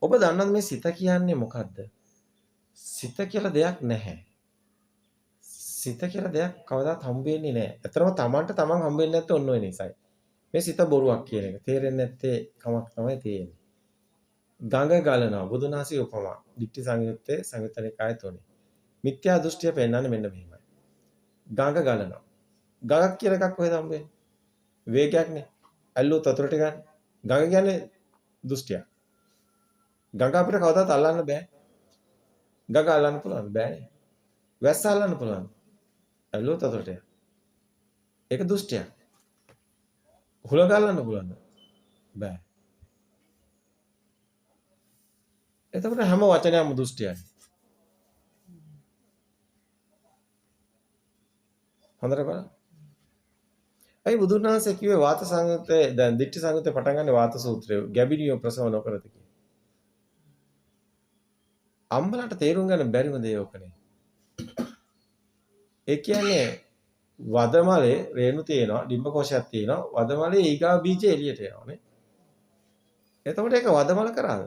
ඔබ දන්නවද මේ සිත කියන්නේ මොකද්ද? සිත කියලා දෙයක් නැහැ. සිත කියලා දෙයක් කවදාත් හම්බ වෙන්නේ නැහැ. ඇත්තටම Tamanට Taman හම්බ වෙන්නේ නැත්තේ ඔන්න ඔය නිසායි. මේ සිත බොරුවක් කියන එක. තේරෙන්නේ නැත්තේ කමක් තමයි තියෙන්නේ. ගඟ ගලනවා බුදුනාසී උපමා. ditthi සංයුත්තේ සංයුත්තනිකාය 3. මිත්‍යා දෘෂ්ටිය පෙන්වන්නේ මෙන්න මෙහෙමයි. ගඟ ගලනවා. ගඟක් කියලා එකක් කොහෙද හම්බ වෙන්නේ? වේගයක්නේ. ඇල්ලුවොත් වතුරට ගන්න. ගඟ කියන්නේ දෘෂ්ටියක්. ගඟ අපිට කවදාවත් අල්ලන්න බෑ. ගඟ අල්ලන්න පුළුවන් බෑනේ. වැස්ස අල්ලන්න පුළුවන්. ඇල්ලුවොත් වතුරට යන. ඒක දෘෂ්ටියක්. හුලඟ අල්ලන්න පුළුවන්. බෑ. එතකොට හැම වචනයක්ම දෘෂ්ටියයි. හොඳට බලන්න. අයි බුදුන් වහන්සේ කිව්වේ වාත සංයුත්තේ දැන් ditthi සංයුත්තේ පටන් ගන්න වාත සූත්‍රය. ගැබිනියෝ ප්‍රසව නොකරති කිය. අම්මලාට තේරුම් ගන්න බැරිම දේ ඔකනේ. ඒ කියන්නේ වදමලේ රේණු තියෙනවා, ඩිම්බකෝෂයක් තියෙනවා. වදමලේ ඊගා බීජ එළියට එනවානේ. එතකොට ඒක වදමල කරාද?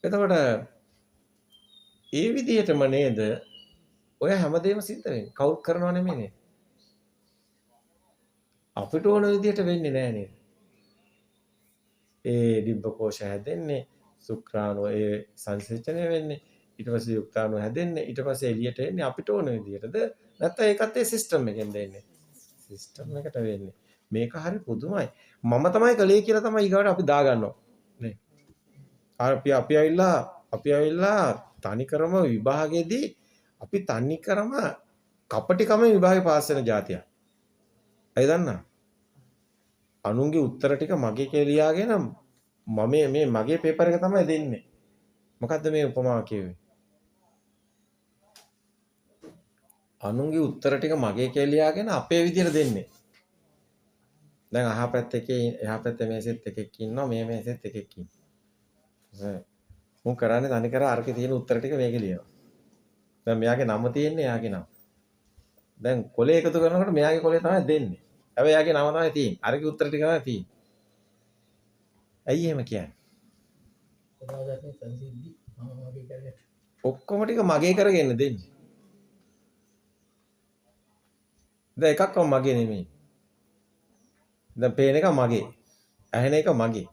එතකොට ඒ විදිහටම නේද ඔය හැමදේම සිද්ධ වෙන්නේ. කවුරුත් කරනව නෙමෙයිනේ. අපිට ඕන විදිහට වෙන්නේ නැහැ නේද? ඒ ඩිම්බකෝෂ හැදෙන්නේ, සුක්‍රාණු ඒ සංසේචනය වෙන්නේ, ඊට පස්සේ යුක්තාණු හැදෙන්නේ, ඊට පස්සේ එළියට එන්නේ අපිට ඕන විදිහටද? නැත්නම් ඒකත් ඒ සිස්ටම් එකෙන් දෙන්නේ. සිස්ටම් එකට වෙන්නේ. මේක හරි පුදුමයි. මම තමයි කලේ කියලා තමයි ඊගාට අපි දාගන්නවා. නේ. අපි ඇවිල්ලා තනිකරම විභාගෙදී අපි තනිකරම කපටිකම විභාගේ පාස් වෙන જાතියක්. අය දන්නා? අනුන්ගේ උත්තර ටික මගේ කියලා ලියාගෙන මම මේ මගේ පේපර් එක තමයි දෙන්නේ. මොකද්ද මේ උපමාව කියුවේ? අනුන්ගේ උත්තර ටික මගේ කියලා ලියාගෙන අපේ විදියට දෙන්නේ. දැන් අහා පැත්තේ එහා පැත්තේ මේසෙත් එකෙක් ඉන්නවා මේ මේසෙත් එකෙක් ඉන්නවා. මම කරන්නේ තනි කර අරකේ තියෙන උත්තර ටික මේකේ ලියනවා. දැන් මෙයාගේ නම තියෙන්නේ එයාගේ නම. දැන් කොලේ එකතු කරනකොට මෙයාගේ කොලේ තමයි දෙන්නේ. හැබැයි එයාගේ නම තමයි තියෙන්නේ. අරකේ උත්තර ටික තමයි තියෙන්නේ. ඇයි එහෙම කියන්නේ? ඔක්කොම ටික මගේ කරගෙන දෙන්නේ. දැන් එකක්ම මගේ නෙමෙයි. දැන් පේන එක මගේ. ඇහෙන එක මගේ.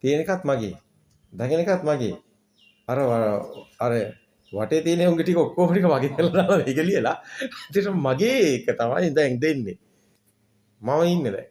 තියෙන එකත් මගේ. දකින එකත් මගේ. අර වටේ තියෙන උන්ගේ ටික ඔක්කොම ටික මගේ කියලා දාලා ඒක ලියලා. ඒකට මගේ එක තමයි දැන් දෙන්නේ. මම ඉන්නේ දැන්.